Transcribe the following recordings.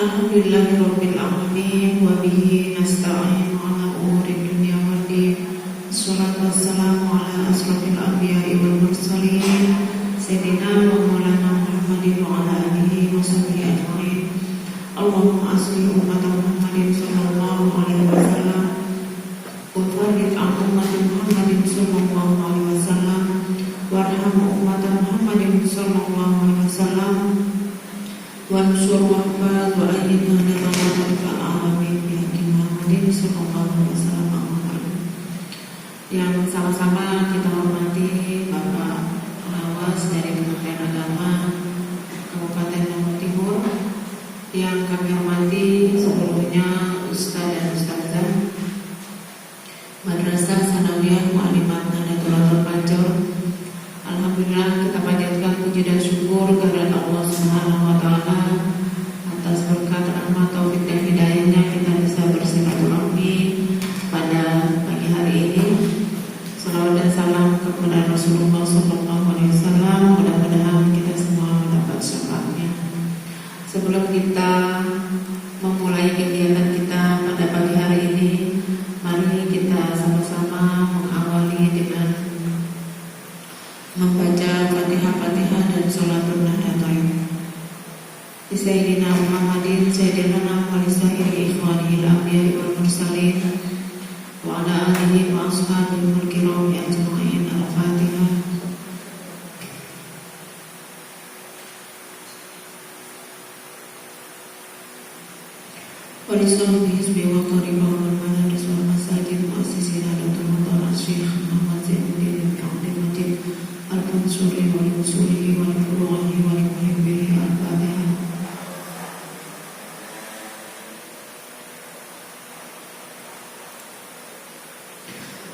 Alhamdulillahirabbil alamin wa bihi nasta'inu ala umuri dunya waddin. Wassalatu wassalamu ala asrofil anbiya'i wal mursalin sayyidina wa maulana Muhammadin wa ala alihi wa sahbihi ajma'in. Allahumma asli umat Muhammadin sallallahu alaihi wasallam wa farrid an ummati Muhammadin sallallahu alaihi wasallam warham umat Muhammadin sallallahu alaihi wasallam wansur wahfaz wa ayyidna nabiyana fil alamin bi Muhammadin sallallahu alaihi wasallam. Yang sama-sama kita hormati Bapak pengawas dari Kementerian Agama Kabupaten Lombok Timur, yang kami hormati sebelumnya Ustaz dan Ustazah Madrasah Sanawiyah Mu'allimat Nahdlatul Ulama. Alhamdulillah kita panjatkan puji dan syukur kepada Allah Subhanahu wa taala atas berkat rahmat taufik dan hidayahnya kita bisa bersilaturahmi pada pagi hari ini. Salawat dan salam kepada Rasulullah sallallahu alaihi wasallam. Mudah-mudahan kita semua mendapat syafaatnya. Sebelum kita memulai kegiatan kita pada pagi hari ini, mari kita sama-sama mengawali dengan membaca Fatihah dan sholatul nahdlatain. Sayyidina Muhammadin sayyidina wa lisa'iri ikhwanil anbiya'i wal mursalin wa ala alihi wa ashabihi al-kiram ajma'in. Al-Fatihah. Wa lisan hizbi wa tariqa wal madaris wal masajid mu'assisina Dr. Muhammad Syekh Muhammad Zainuddin Abdul Majid Al-Mansuri wa li-usuli wa li-furu'i wa li-muhibbihi. Al-Fatihah.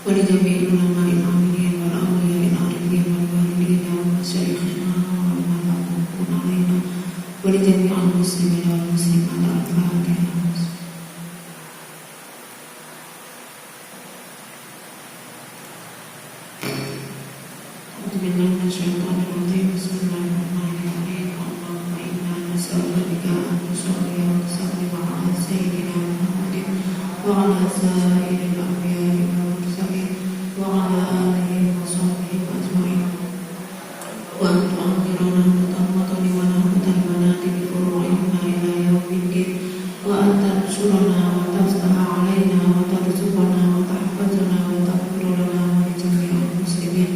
Wa li jami'il ulama'il amilin wal awliya'il arifin wal walidin wal masyayikhina wa man yaqum alaina wa li jami'il muslimin wal muslimat. Al-Fatihah. Bismillahirrahmanirrahim. Allahumma inna nas'aluka bika an tusalli wa tusallim ala sayyidina Muhammadin wa ala sayyidil anbiya'i wal mursalin wa ala alihi wa sahbihi ajma'in wa an tu'akhirana mutamatan wa nahmatan manati bi furu'ina ila yaumiddin wa an tansurana wa taftaha alaina wa tarzuqana wa tahfazana wa taghfir lana wa li jami'il muslimin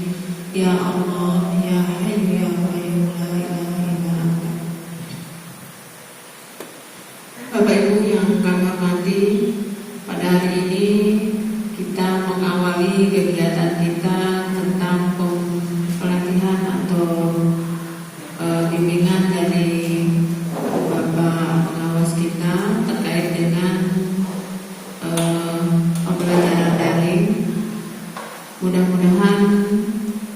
ya Allah ya Hayyu ya Qayyum la ilaha illa anta. Bapak Ibu yang kami hormati, pada hari ini kita mengawali kegiatan kita tentang pelatihan atau bimbingan dari Bapak pengawas kita terkait dengan pembelajaran daring. Mudah-mudahan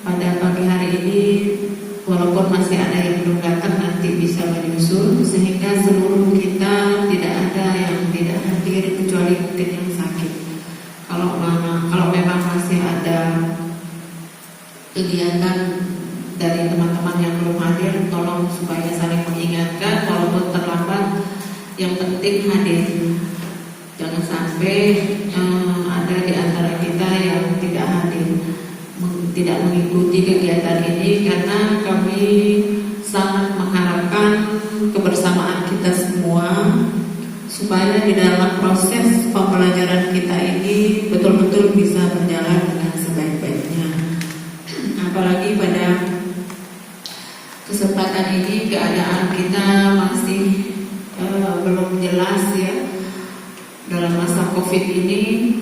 pada pagi hari ini, walaupun masih ada yang belum datang, nanti bisa menyusul sehingga seluruh kita tidak ada yang tidak hadir kecuali mungkin yang sakit. Kalau memang masih ada kegiatan dari teman-teman yang belum hadir, tolong supaya saling mengingatkan walaupun terlambat. Yang penting hadir. Jangan sampai ada di antara kita yang tidak hadir, tidak mengikuti kegiatan ini, karena kami sangat mengharapkan kebersamaan kita semua supaya di dalam proses pembelajaran kita ini betul-betul bisa berjalan dengan sebaik-baiknya. Apalagi pada kesempatan ini keadaan kita masih belum jelas ya. Dalam masa Covid ini,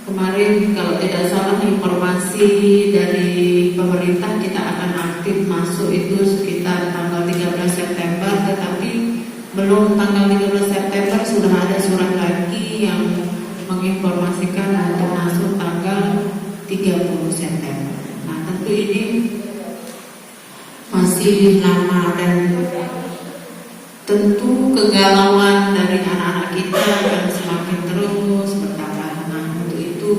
kemarin kalau tidak salah informasi dari pemerintah kita akan aktif masuk itu sekitar tanggal 13 September, tetapi belum tanggal 13 September sudah ada surat lagi yang menginformasikan untuk masuk tanggal 30 September. Nah, tentu ini masih lama dan tentu kegalauan dari anak-anak kita akan semakin terus bertambah. Nah, untuk itu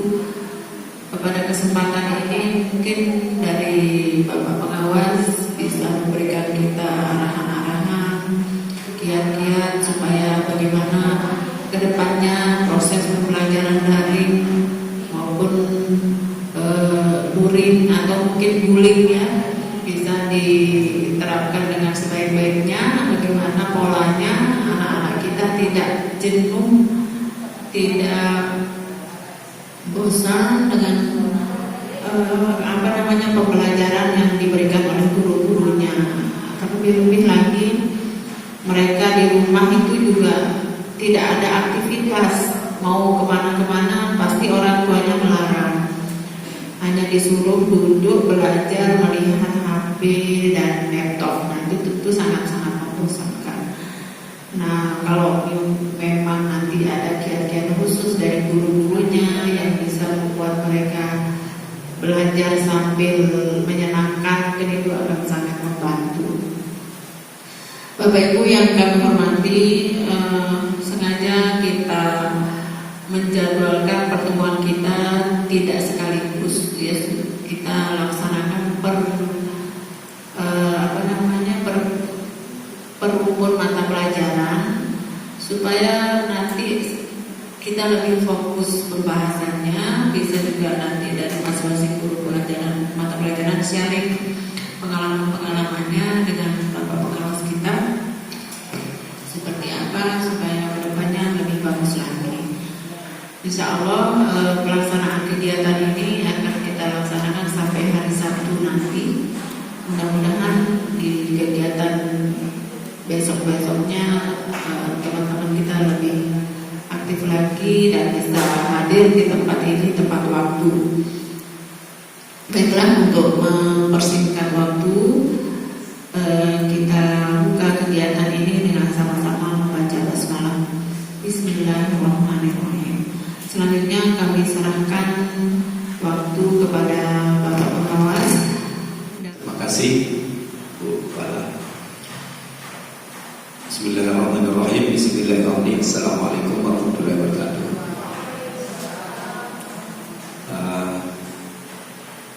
pada kesempatan ini mungkin dari Bapak pengawas bisa memberikan kita arahan-arahan, kiat-kiat supaya bagaimana kedepannya proses pembelajaran daring maupun luring atau mungkin guling ya bisa diterapkan dengan sebaik-baiknya. Bagaimana polanya anak-anak kita tidak jenuh, tidak bosan dengan pembelajaran yang diberikan oleh guru-gurunya. Lebih-lebih lagi mereka di rumah itu juga tidak ada aktivitas, mau kemana-kemana pasti orang tuanya melarang, hanya disuruh duduk belajar melihat HP dan laptop. Nah itu tentu sangat-sangat membosankan. Nah kalau memang nanti ada kiat-kiat khusus dari guru-gurunya yang bisa membuat mereka belajar sambil menyenangkan, itu akan sangat membantu. Bapak Ibu yang kami hormati, sengaja kita menjadwalkan pertemuan kita tidak sekaligus, ya, kita laksanakan per rumpun mata pelajaran supaya nanti kita lebih fokus pembahasannya. Bisa juga nanti dari masing-masing guru pelajaran mata pelajaran sharing pengalaman-pengalamannya dengan bapak pengawas kita seperti apa supaya kedepannya lebih bagus lagi. Insya Allah pelaksanaan kegiatan ini akan kita laksanakan sampai hari Sabtu nanti. Mudah-mudahan di kegiatan besok-besoknya teman-teman kita lebih aktif lagi dan bisa hadir di tempat ini tepat waktu. Baiklah, untuk mempersingkat waktu, kita buka kegiatan ini dengan sama-sama membaca basmalah. Bismillahirrahmanirrahim. Selanjutnya kami serahkan waktu kepada Bapak Pengawas. Terima kasih Bu Kepala. Bismillahirrahmanirrahim. Bismillahirrahmanirrahim. Assalamualaikum warahmatullahi wabarakatuh.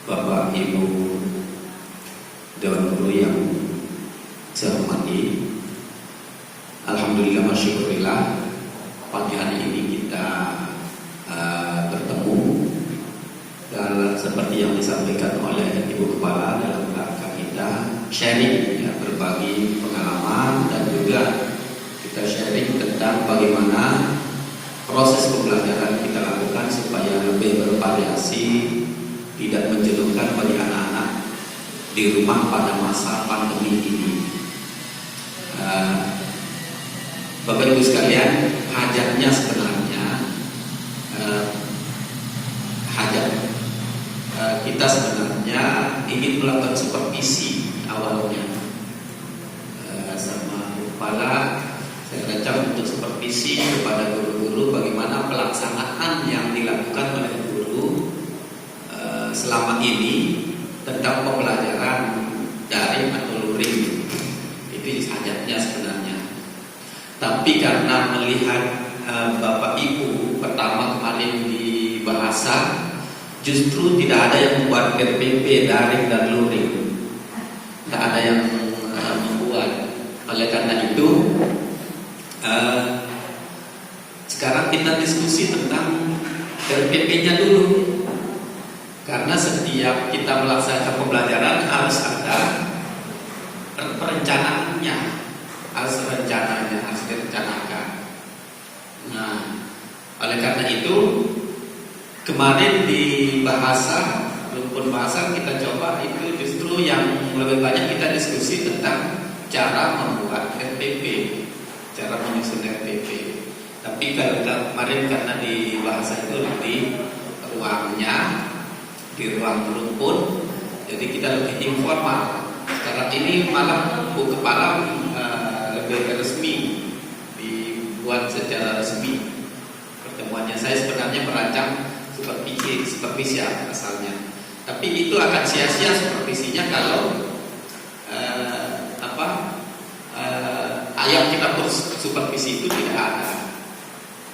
Bapak Ibu Dewan Guru yang saya hormati, alhamdulillah masyukurillah, pagi hari ini kita bertemu dan seperti yang disampaikan oleh Ibu Kepala dalam rangka kita sharing, ya, berbagi pengalaman dan juga kita sharing tentang bagaimana proses pembelajaran kita lakukan supaya lebih bervariasi, tidak menjenuhkan bagi anak-anak di rumah pada masa pandemi ini. Bapak Ibu sekalian, hajatnya sebenarnya kita sebenarnya ingin melakukan supervisi awalnya sama kepala. Saya rancang untuk supervisi kepada guru-guru bagaimana pelaksanaan yang dilakukan oleh guru selama ini tentang pembelajaran daring atau luring. Itu hajatnya sebenarnya. Tapi karena melihat Bapak Ibu pertama kemarin di bahasa, justru tidak ada yang membuat RPP daring dan luring, tidak ada yang membuat. Oleh karena itu sekarang kita diskusi tentang RPP-nya dulu. Karena setiap kita melaksanakan pembelajaran harus ada perencanaannya, harus direncanakan. Nah, oleh karena itu kemarin di bahasa, rumpun bahasa kita coba itu justru yang lebih banyak kita diskusi tentang cara membuat RPP, cara menyusun RPP. Tapi kalau kemarin karena di bahasa itu di ruangnya, di ruang rumpun, jadi kita lebih informal. Sekarang ini malah Bu Kepala lebih resmi, dibuat secara resmi pertemuannya. Saya sebenarnya merancang supervisi asalnya, tapi itu akan sia-sia supervisinya kalau ayat kita supervisi itu tidak ada,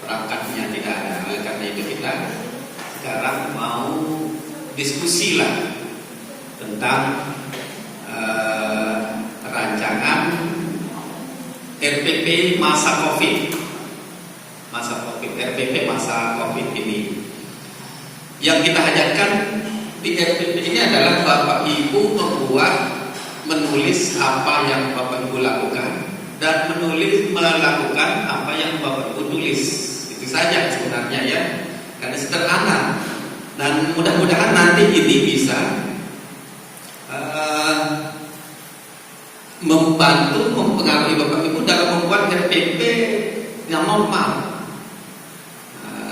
perangkatnya tidak ada. Oleh karena itu kita sekarang mau diskusi lah tentang rancangan RPP masa COVID. RPP masa COVID ini. Yang kita hajatkan di RPP ini adalah Bapak Ibu menulis apa yang Bapak Ibu lakukan dan melakukan apa yang Bapak Ibu tulis. Itu saja sebenarnya ya, karena sederhana. Dan mudah-mudahan nanti ini bisa membantu, mempengaruhi Bapak Ibu dalam membuat RPP yang normal.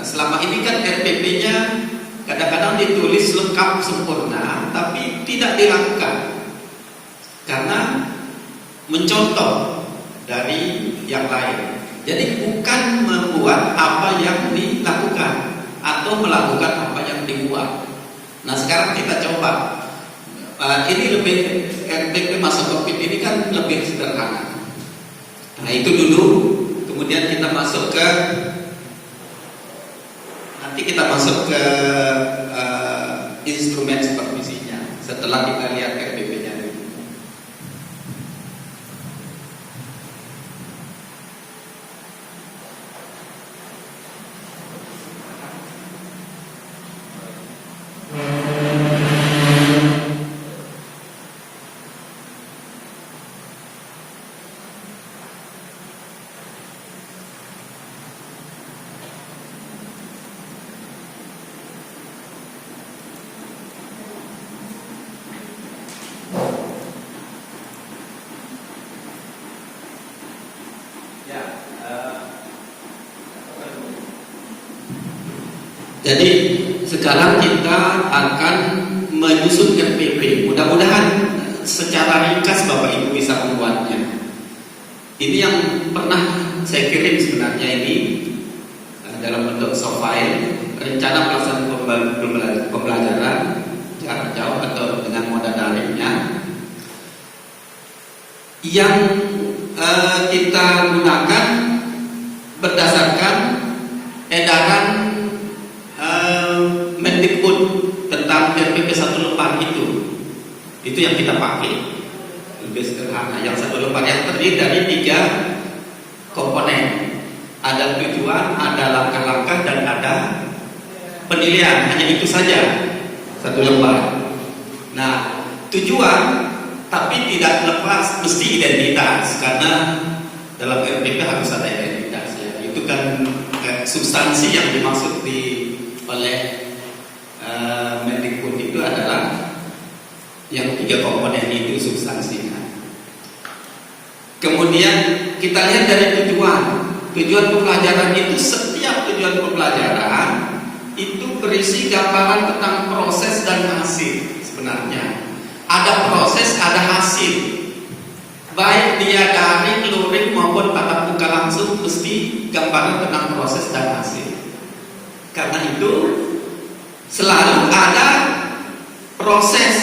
Selama ini kan RPP-nya kadang-kadang ditulis lengkap sempurna, tapi tidak dilakukan karena mencontoh dari yang lain. Jadi bukan membuat apa yang dilakukan atau melakukan apa yang dibuat. Nah sekarang kita coba. Ini lebih RPP masa COVID ini kan lebih sederhana. Nah itu dulu. Kemudian kita masuk ke instrumen supervisinya setelah kita lihat RPP-nya dulu. Jadi sekarang kita akan menyusun RPP. Mudah-mudahan secara ringkas Bapak Ibu bisa membuatnya. Ini yang pernah saya kirim sebenarnya ini dalam bentuk soft file, rencana pelaksanaan pembelajaran jarak jauh atau dengan moda daringnya yang kita gunakan berdasarkan edaran Mendikbud tentang RPP 1 lembar itu yang kita pakai. Lebih sederhana, yang 1 lembar yang terdiri dari 3 komponen. Ada tujuan, ada langkah-langkah, dan ada penilaian. Hanya itu saja 1 lembar. Nah, tujuan tapi tidak lepas mesti identitas, karena dalam RPP harus ada identitas ya. Itu kan substansi yang dimaksud oleh Mendikbud itu adalah yang 3 komponen itu substansinya. Kemudian kita lihat dari tujuan pembelajaran itu, setiap tujuan pembelajaran itu berisi gambaran tentang proses dan hasil. Sebenarnya ada proses, ada hasil, baik dia daring, luring maupun tatap muka langsung, mesti gambaran tentang proses dan hasil. Karena itu selalu ada proses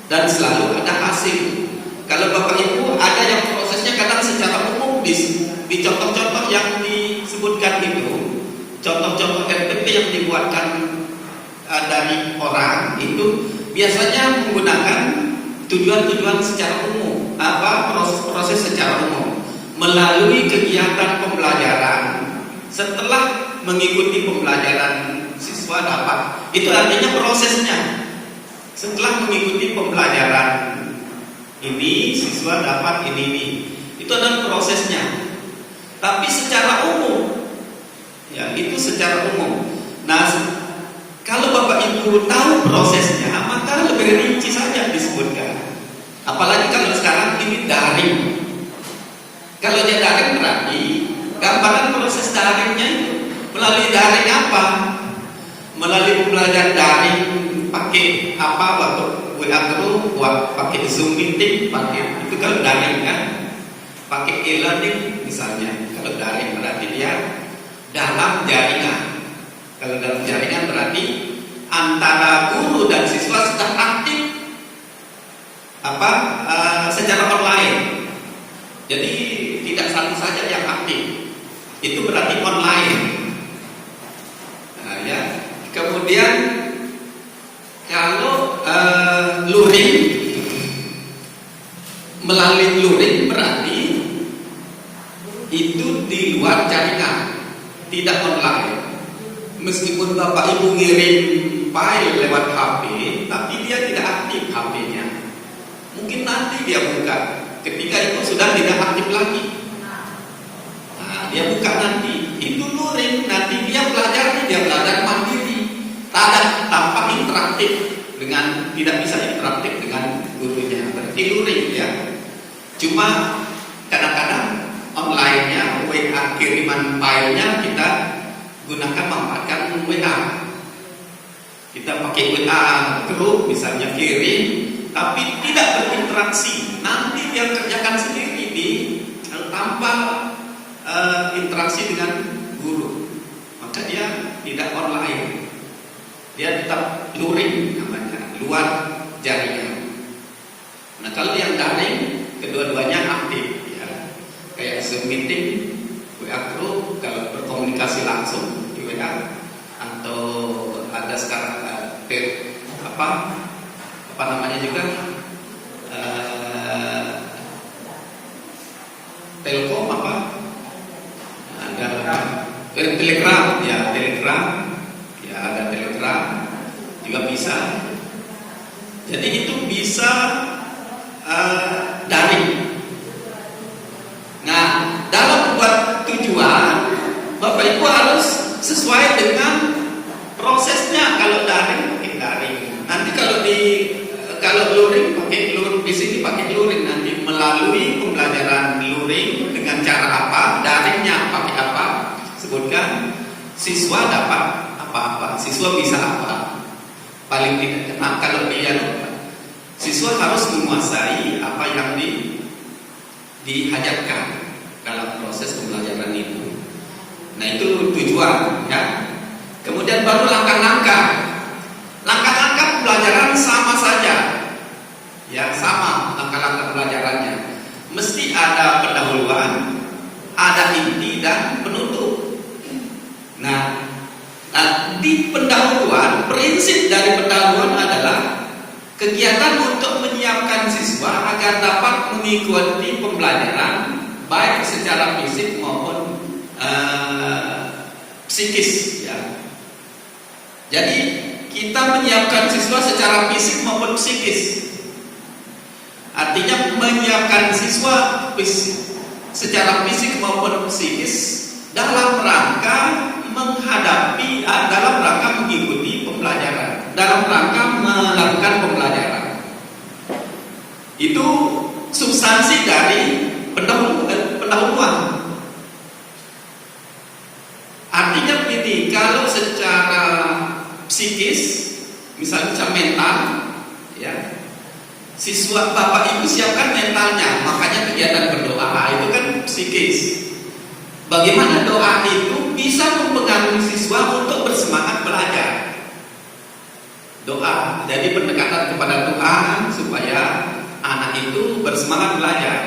dan selalu ada hasil. Kalau Bapak Ibu ada yang prosesnya kadang secara umum di contoh-contoh yang disebutkan itu, contoh-contoh RPP yang dibuatkan dari orang itu biasanya menggunakan tujuan-tujuan secara umum, proses-proses secara umum melalui kegiatan pembelajaran. Setelah mengikuti pembelajaran siswa dapat, itu artinya prosesnya. Setelah mengikuti pembelajaran ini siswa dapat ini. Itu adalah prosesnya. Tapi secara umum, ya itu secara umum. Nah, kalau Bapak Ibu tahu prosesnya, maka lebih rinci saja disebutkan. Apalagi kalau sekarang ini daring. Kalau dia daring berarti gambaran proses daringnya itu melalui daring apa? Melalui pembelajaran daring pakai apa? Waktu WA group, pakai Zoom meeting, pakai itu kalau daring kan? Pakai e-learning misalnya. Kalau daring berarti dia dalam jaringan. Kalau dalam jaringan berarti antara guru dan siswa sedang aktif secara online. Jadi tidak satu saja yang aktif. Itu berarti online. Nah, ya. Kemudian kalau luring, melalui luring berarti luar jaringan, tidak online. Meskipun Bapak Ibu ngirim file lewat HP, tapi dia tidak aktif HP-nya. Mungkin nanti dia buka, ketika itu sudah tidak aktif lagi. Nah, dia buka nanti, itu luring, nanti dia belajar mandiri, tanpa interaktif dengan, tidak bisa interaktif dengan gurunya. Berarti luring ya. Cuma kadang-kadang online-nya, WA kiriman filenya kita gunakan, manfaatkan WA. Kita pakai WA grup misalnya, kirim, tapi tidak berinteraksi. Nanti dia kerjakan sendiri tanpa interaksi dengan guru. Maka dia tidak online. Dia tetap luring namanya, luar jaringan. Nah, kalau yang daring kedua-duanya aktif ya. Kayak Zoom meeting, WA group, kalau berkomunikasi langsung di WA, atau ada sekarang apa namanya juga Telkom apa? Ada Telegram ya, ada Telegram juga bisa. Jadi itu bisa daring. Nah, dalam membuat tujuan, Bapak Ibu harus sesuai dengan prosesnya. Kalau daring pakai daring. Nanti kalau luring pakai luring, di sini pakai luring, nanti melalui pembelajaran luring dengan cara apa, daringnya pakai apa, sebutkan, siswa dapat apa-apa, siswa bisa apa, paling tidak. Nah, kalau dia siswa harus menguasai apa yang dihajarkan dalam proses pembelajaran itu. Nah, itu tujuan ya. Kemudian baru langkah-langkah pembelajaran sama saja ya, sama langkah-langkah pembelajarannya. Mesti ada pendahuluan, ada inti dan penutup. Nah, di pendahuluan, prinsip dari pendahuluan adalah kegiatan untuk menyiapkan siswa agar dapat mengikuti pembelajaran baik secara fisik maupun psikis ya. Jadi kita menyiapkan siswa secara fisik maupun psikis. Artinya menyiapkan siswa secara fisik maupun psikis dalam rangka menghadapi, dalam rangka mengikuti pembelajaran, dalam rangka melakukan pembelajaran. Itu substansi dari pendahuluan. Artinya begini, kalau secara psikis, misalnya secara mental, ya, siswa Bapak Ibu siapkan mentalnya, makanya kegiatan berdoa itu kan psikis. Bagaimana doa itu bisa mempengaruhi siswa untuk bersemangat belajar? Doa, jadi pendekatan kepada Tuhan supaya anak itu bersemangat belajar.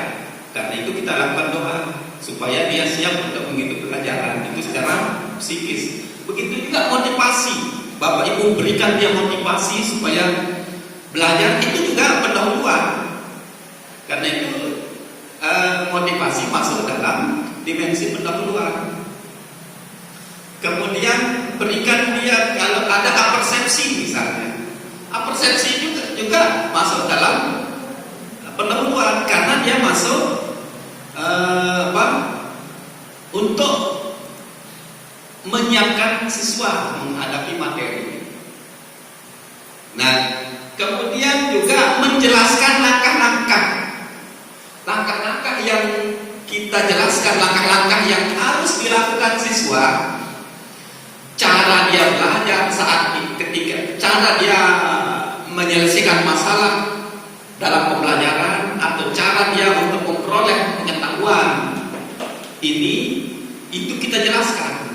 Karena itu kita lakukan doa supaya dia siap untuk mengikuti pelajaran itu secara psikis. Begitu juga motivasi. Bapak Ibu berikan dia motivasi supaya belajar, itu juga pendahuluan. Karena itu motivasi masuk dalam dimensi pendahuluan. Kemudian berikan dia, kalau ada apersepsi misalnya, apersepsi juga masuk dalam pendahuluan, karena dia masuk untuk menyiapkan siswa menghadapi materi. Nah, kemudian juga menjelaskan langkah-langkah yang kita jelaskan, langkah-langkah yang harus dilakukan siswa, cara dia belajar ketika cara dia menyelesaikan masalah dalam pembelajaran, atau cara dia untuk memperoleh pengetahuan itu kita jelaskan.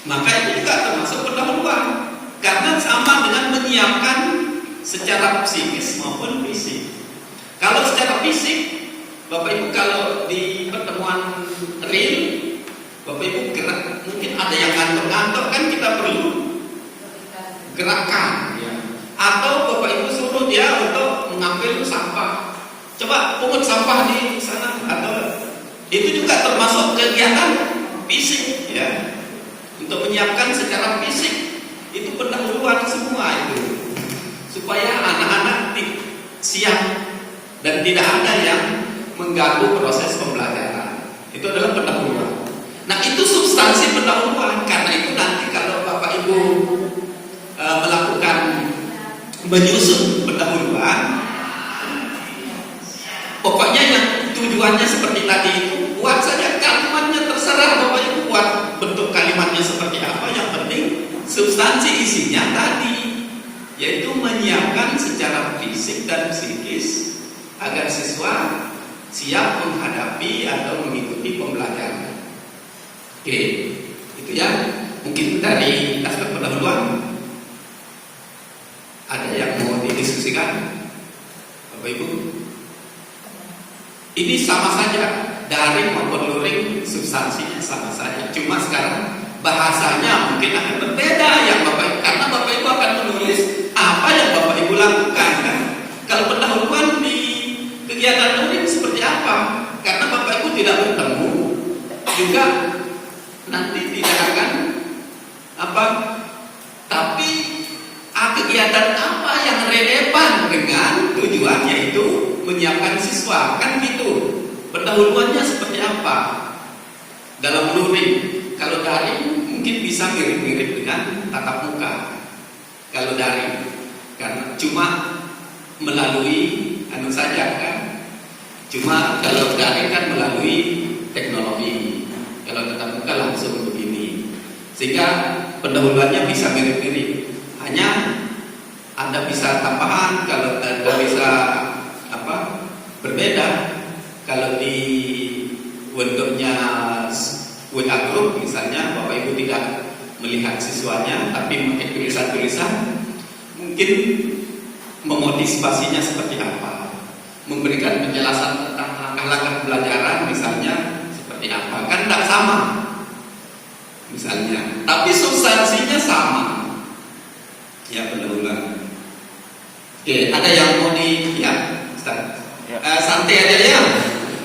Maka itu juga termasuk pendahuluan, karena sama dengan menyiapkan secara psikis maupun fisik. Kalau secara fisik, Bapak Ibu kalau di pertemuan real, Bapak Ibu gerak, mungkin ada yang ngantuk-ngantuk, kan kita perlu gerakan ya. Atau Bapak Ibu suruh dia untuk mengambil sampah, coba pungut sampah di sana, atau itu juga termasuk kegiatan untuk menyiapkan secara fisik. Itu pendahuluan semua itu, supaya anak-anak siap dan tidak ada yang mengganggu proses pembelajaran. Itu adalah pendahuluan. Nah, itu substansi pendahuluan. Karena itu nanti kalau Bapak Ibu melakukan menyusun pendahuluan, pokoknya yang tujuannya seperti tadi itu, buat saja kalimatnya, terserah Bapak Ibu buat bentuk kalimatnya seperti apa, yang penting substansi isinya tadi, yaitu menyiapkan secara fisik dan psikis agar siswa siap menghadapi atau mengikuti pembelajaran. Oke, itu ya mungkin dari aspek pendahuluan. Ada yang mau didiskusikan, Bapak Ibu? Ini sama saja, daring maupun luring, substansinya sama saja. Cuma sekarang bahasanya mungkin akan berbeda ya Bapak Ibu, karena Bapak Ibu akan menulis apa yang Bapak Ibu lakukan kan? Kalau pendahuluan di kegiatan luring seperti apa? Karena Bapak Ibu tidak bertemu, juga nanti tidak akan apa? Tapi kegiatan apa yang relevan dengan tujuan, yaitu menyiapkan siswa, kan gitu. Pendahuluannya seperti apa dalam luring? Kalau daring mungkin bisa mirip-mirip dengan tatap muka. Kalau daring, karena cuma melalui saja kan. Cuma kalau daring kan melalui teknologi. Kalau tatap muka langsung begini. Sehingga pendahuluannya bisa mirip-mirip. Hanya Anda bisa tambahan, kalau Anda bisa berbeda. Kalau di bentuknya WA group misalnya, Bapak Ibu tidak melihat siswanya tapi pakai tulisan-tulisan, mungkin memotivasinya seperti apa, memberikan penjelasan tentang langkah-langkah pembelajaran misalnya seperti apa, kan tidak sama misalnya, tapi substansinya sama ya, pendahuluan. Oke, ada yang mau Ustaz? Ya. Santai aja ya,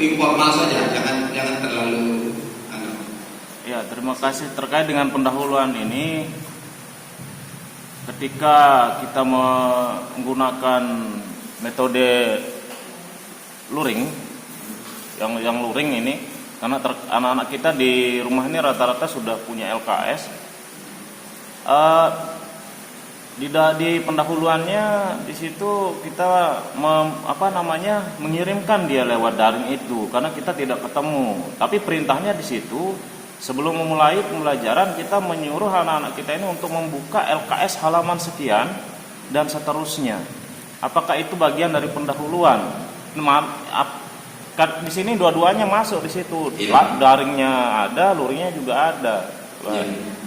informal saja, jangan terlalu Ya, terima kasih. Terkait dengan pendahuluan ini, ketika kita menggunakan metode luring, yang luring ini, karena anak-anak kita di rumah ini rata-rata sudah punya LKS. Di pendahuluannya di situ kita mengirimkan dia lewat daring itu, karena kita tidak ketemu. Tapi perintahnya di situ, sebelum memulai pembelajaran kita menyuruh anak-anak kita ini untuk membuka LKS halaman sekian dan seterusnya. Apakah itu bagian dari pendahuluan? Di sini dua-duanya masuk di situ. Daringnya ada, luringnya juga ada.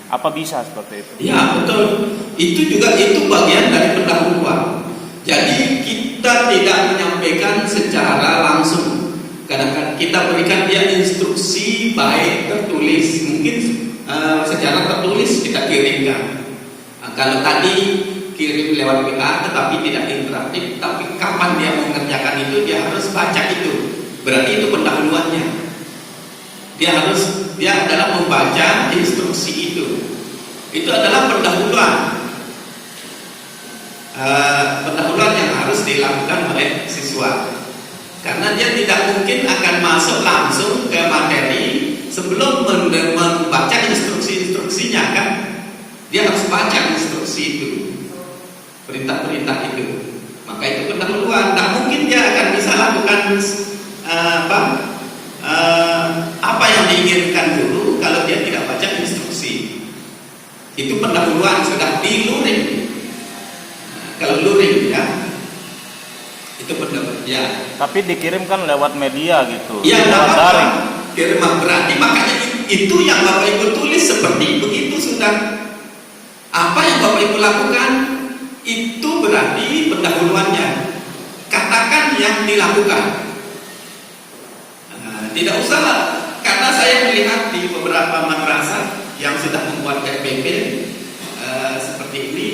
Apa bisa seperti itu? Ya betul. Itu bagian dari pendahuluan. Jadi kita tidak menyampaikan secara langsung. Kadang-kadang kita berikan dia instruksi baik tertulis, mungkin secara tertulis kita kirimkan. Kalau tadi kirim lewat WA tetapi tidak interaktif, tapi kapan dia mengerjakan itu, dia harus baca itu. Berarti itu pendahuluannya. Dia adalah membaca instruksi itu. Itu adalah pendahuluan. Pendahuluan yang harus dilakukan oleh siswa. Karena dia tidak mungkin akan masuk langsung ke materi sebelum membaca instruksi-instruksinya kan. Dia harus baca instruksi itu, perintah-perintah itu. Maka itu pendahuluan. Tak mungkin dia akan bisa lakukan apa yang diinginkan dulu kalau dia tidak baca instruksi. Itu pendahuluan, sudah di luring. Kalau luring ya, itu pendahuluan ya. Tapi dikirimkan lewat media gitu. Ya, lewat daring. Kirim berarti makanya itu yang Bapak Ibu tulis seperti begitu sudah. Apa yang Bapak Ibu lakukan itu berarti pendahuluannya. Katakan yang dilakukan. Tidak usah, karena saya melihat di beberapa madrasah yang sudah membuat PPP seperti ini,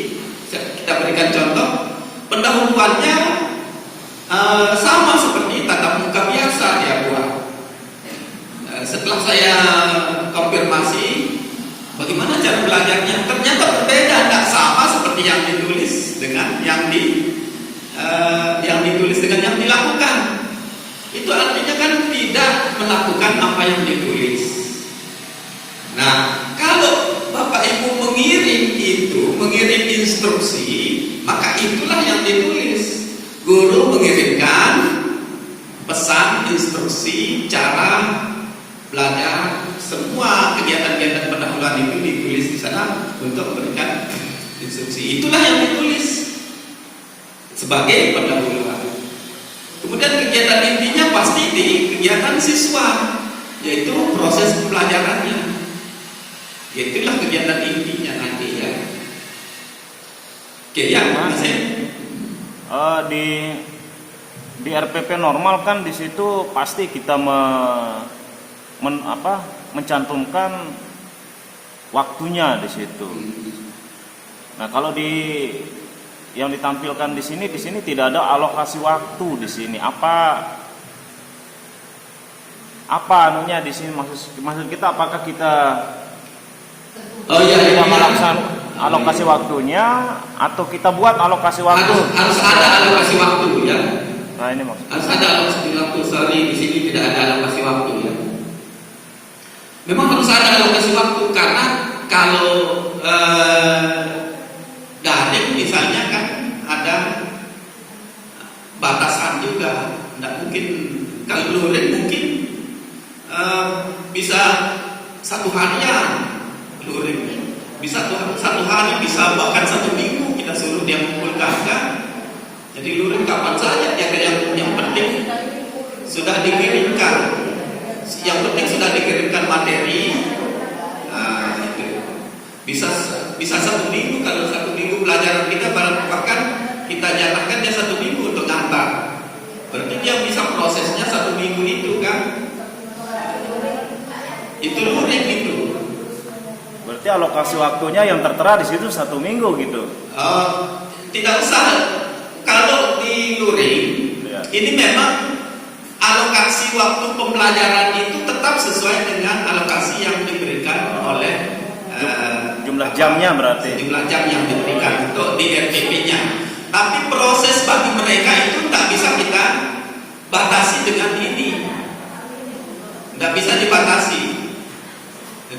kita berikan contoh, pendahuluannya sama seperti tatap muka biasa dia buat. Setelah saya konfirmasi bagaimana cara belajarnya ternyata berbeda, tidak sama seperti yang ditulis dengan yang ditulis dengan yang dilakukan. Itu artinya kan tidak melakukan apa yang ditulis. Nah, kalau Bapak Ibu mengirim instruksi, maka itulah yang ditulis. Guru mengirimkan pesan, instruksi, cara belajar, semua kegiatan-kegiatan pendahuluan itu ditulis di sana untuk memberikan instruksi. Itulah yang ditulis sebagai pendahuluan. Kemudian kegiatan intinya pasti di kegiatan siswa, yaitu proses pembelajarannya. Itulah kegiatan intinya nanti ya. Oke ya, di RPP normal kan di situ pasti kita mencantumkan waktunya di situ. Nah, kalau yang ditampilkan di sini tidak ada alokasi waktu di sini. Apa anunya di sini maksud kita, apakah kita tidak melaksanakan alokasi waktunya atau kita buat alokasi waktu? Harus ada alokasi waktu ya. Nah, ini maksudnya. Harus ada alokasi waktu. Sorry, di sini tidak ada alokasi waktu ya. Memang harus ada alokasi waktu karena kalau daring misalnya kan ada batasan juga. Tidak mungkin kalau luring mungkin bisa satu harian luring. Bisa satu hari, bisa bahkan 1 minggu kita suruh dia mengumpulkan kan. Jadi luring kapan saja dia, yang penting sudah dikirimkan. Yang penting sudah dikirimkan materi. Nah, itu bisa 1 minggu. Kalau 1 minggu pelajaran kita bahkan kita jatahkan dia 1 minggu untuk ngantar. Berarti dia bisa prosesnya 1 minggu itu kan. Itu luring itu. Berarti alokasi waktunya yang tertera di situ 1 minggu gitu. Tidak usah. Kalau di luring ya, ini memang alokasi waktu pembelajaran itu tetap sesuai dengan alokasi yang diberikan oleh jumlah jamnya, berarti jumlah jam yang diberikan untuk di RPP-nya. Tapi proses bagi mereka itu tidak bisa kita batasi dengan ini. Tidak bisa dibatasi.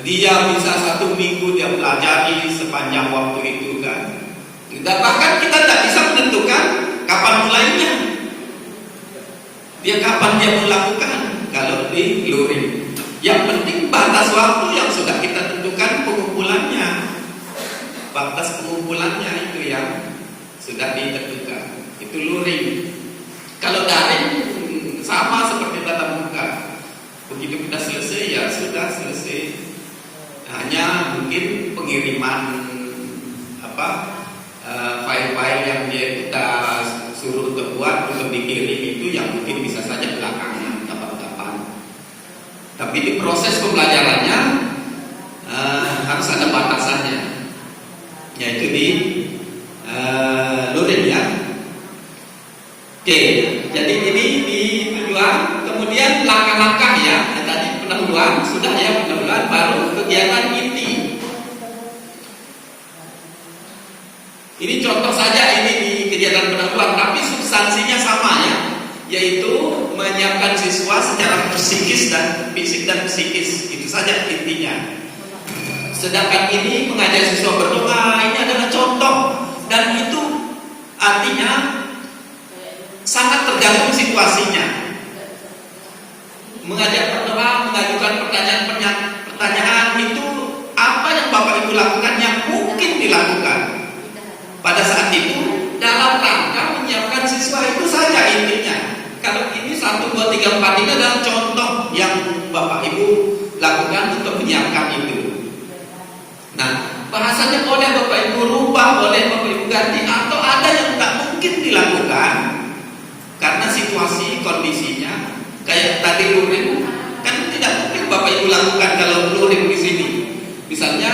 Dia bisa 1 minggu dia pelajari sepanjang waktu itu kan. Dan bahkan kita tidak bisa menentukan kapan mulainya. Dia kapan dia melakukan kalau di luring. Yang penting batas waktu yang sudah kita tentukan pengumpulannya. Batas pengumpulannya itu yang sudah ditentukan. Itu luring. Kalau daring sama seperti tatap muka. Begitu kita selesai ya sudah selesai. Hanya mungkin pengiriman file-file yang kita suruh untuk buat untuk dikirim itu yang mungkin bisa saja belakangan kapan-kapan. Tapi di proses pembelajarannya harus ada batasannya, yaitu di luring ya. Oke, jadi ini di tujuan, kemudian langkah-langkah ya. Tadi pendahuluan sudah ya, pendahuluan baru kegiatan inti. Ini contoh saja ini di kegiatan pendahuluan, tapi substansinya sama ya, yaitu menyiapkan siswa secara psikis dan fisik dan psikis. Itu saja intinya. Sedangkan ini mengajak siswa berdoa, ini adalah contoh, dan itu artinya sangat tergantung situasinya. Mengajak berdoa, mengajukan pertanyaan itu apa yang Bapak Ibu lakukan yang mungkin dilakukan pada saat itu dalam rangka menyiapkan siswa, itu saja intinya. Kalau ini 1, 2, 3, 4 ini adalah contoh yang Bapak Ibu lakukan untuk menyiapkan itu. Nah, bahasanya boleh Bapak Ibu rubah, boleh Bapak Ibu ganti, atau ada yang tak mungkin dilakukan karena situasi kondisinya. Kayak tadi luring kan tidak mungkin Bapak Ibu lakukan kalau luring di sini. Misalnya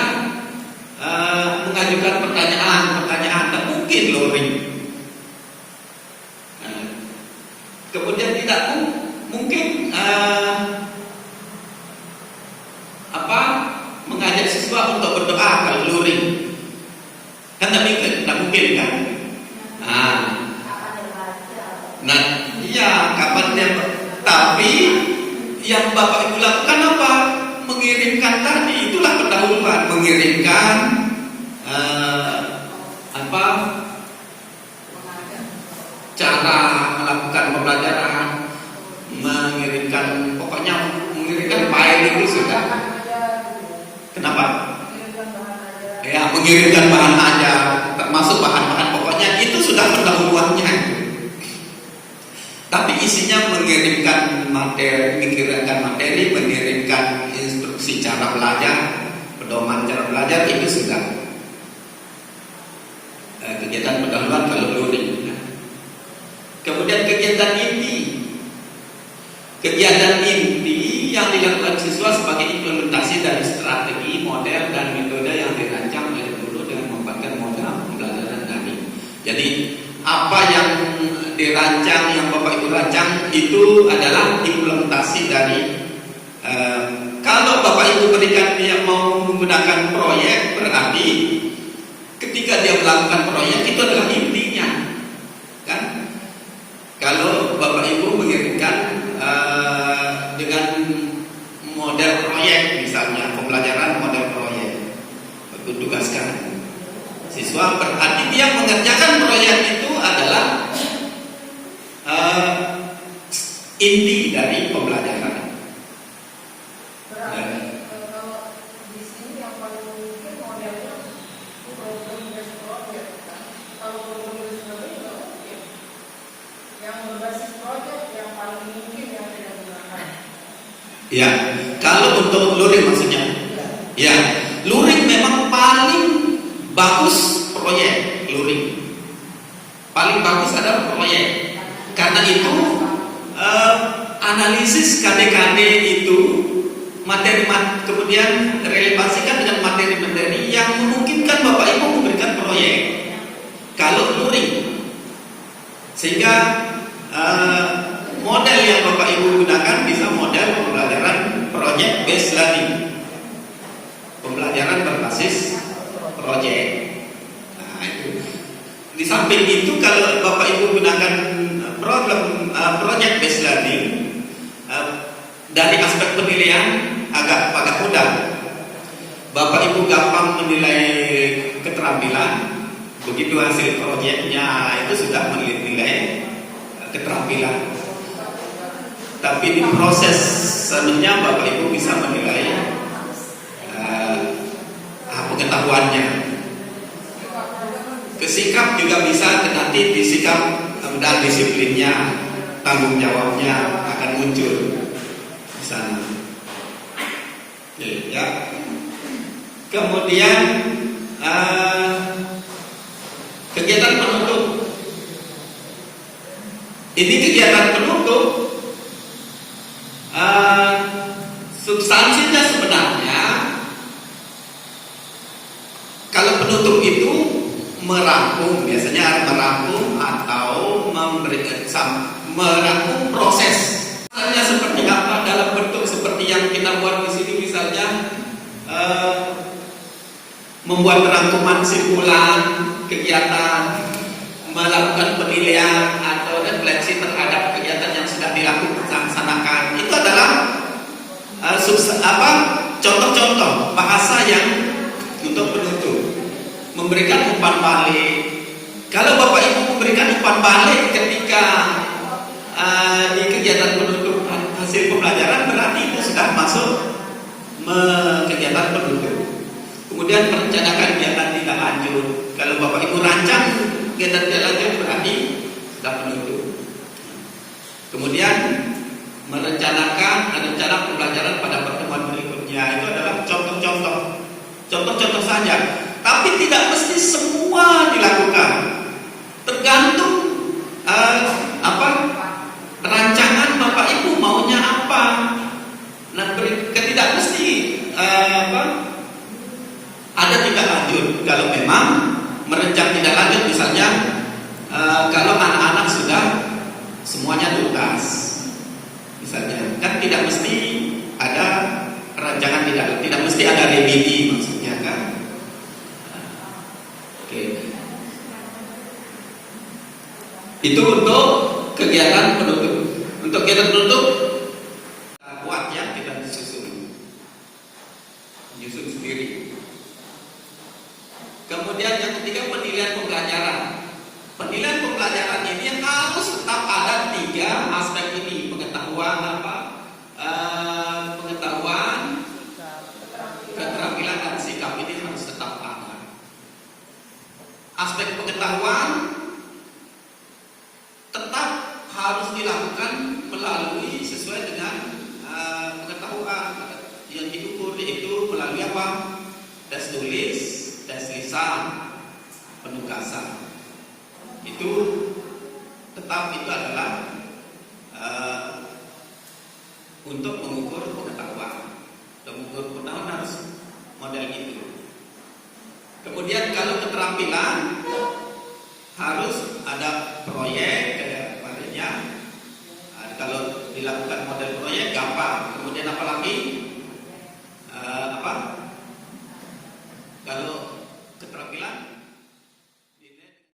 mengajukan pertanyaan, tak mungkin luring. Kemudian tidak mungkin mengajak siswa untuk berdoa kalau luring? Kan tidak mungkin kan? Nah, iya, kapan dia? Tapi yang Bapak Ibu lakukan apa? Mengirimkan tadi, itulah pendahuluan, mengirimkan cara melakukan pembelajaran, mengirimkan file itu sudah. Kenapa? Ya, mengirimkan bahan ajar, termasuk bahan-bahan pokoknya itu sudah pendahuluannya. Tapi isinya mengirimkan materi, mengirimkan instruksi cara belajar, pedoman cara belajar itu sudah kegiatan pendahuluan kalau luring. Kemudian kegiatan inti yang dilakukan siswa sebagai implementasi dari strategi, model, dan metode yang dirancang oleh guru dengan memanfaatkan model pembelajaran daring. Jadi apa yang dirancang, yang Bapak Ibu rancang itu adalah implementasi dari kalau Bapak Ibu berikan dia mau menggunakan proyek, berarti ketika dia melakukan proyek itu adalah intinya, kan? Kalau Bapak Ibu mengirimkan dengan model proyek, misalnya pembelajaran model proyek, tugaskan siswa, berarti dia mengerjakan proyek itu adalah inti dari pembelajaran. Kalau di sini yang paling mungkin modelnya progres proyek, kalau progres proyek tidak mungkin. Yang berbasis proyek yang paling mungkin yang tidak digunakan. Ya, kalau untuk luring maksudnya. Ya, luring memang paling bagus proyek luring. Paling bagus adalah proyek. Karena itu analisis KD-KD itu materi kemudian relevansikan dengan materi-materi yang memungkinkan Bapak Ibu memberikan proyek. Kalau luring, sehingga model yang Bapak Ibu gunakan bisa model pembelajaran project based learning, pembelajaran berbasis proyek. Nah, itu. Di samping itu kalau Bapak Ibu gunakan project based learning, dari aspek penilaian agak mudah. Bapak Ibu gampang menilai keterampilan. Begitu hasil proyeknya itu sudah menilai keterampilan. Tapi di proses sebenarnya Bapak Ibu bisa menilai pengetahuannya. Kesikap juga bisa, nanti disikap dan disiplinnya, tanggung jawabnya akan muncul di sana. Ya. Kemudian kegiatan penutup. Ini kegiatan penutup, substansinya sebenarnya kalau penutup itu merangkum, biasanya merangkum atau merangkum proses. Misalnya seperti apa, dalam bentuk seperti yang kita buat di sini, misalnya membuat rangkuman simpulan kegiatan, melakukan penilaian atau refleksi terhadap kegiatan yang sudah dilaksanakan. Itu adalah contoh-contoh bahasa yang untuk penutup. Memberikan umpan balik. Kalau Bapak Ibu memberikan umpan balik ketika di kegiatan penutup hasil pembelajaran, berarti itu sudah masuk kegiatan penutup. Kemudian merencanakan kegiatan tidak lanjut. Kalau Bapak Ibu rancang kegiatan tidak lanjut, berarti sudah penutup. Kemudian merencanakan rencana pembelajaran pada pertemuan berikutnya. Itu adalah contoh-contoh saja. Tapi tidak mesti semua dilakukan. Tergantung rancangan Bapak Ibu maunya apa. Nah, tidak mesti ada tidak lanjut. Kalau memang merencang tidak lanjut, misalnya kalau anak-anak sudah semuanya tuntas, misalnya, kan tidak mesti ada rancangan, tidak mesti ada remedi maksudnya. Itu untuk kegiatan penutup. Untuk kegiatan penutup kuat ya, kita menyusun sendiri. Kemudian yang ketiga, penilaian pembelajaran. Penilaian pembelajaran ini harus tetap ada 3 aspek ini: pengetahuan pengetahuan, keterampilan dan sikap. Ini harus tetap ada. Aspek pengetahuan tetap harus dilakukan melalui sesuai dengan pengetahuan yang diukur, yaitu melalui apa? Tes tulis, tes lisan, penugasan. Itu tetap itu adalah untuk mengukur pengetahuan. Untuk mengukur pengetahuan harus model itu. Kemudian kalau keterampilan harus ada proyek, kemarinnya. Kalau dilakukan model proyek gampang.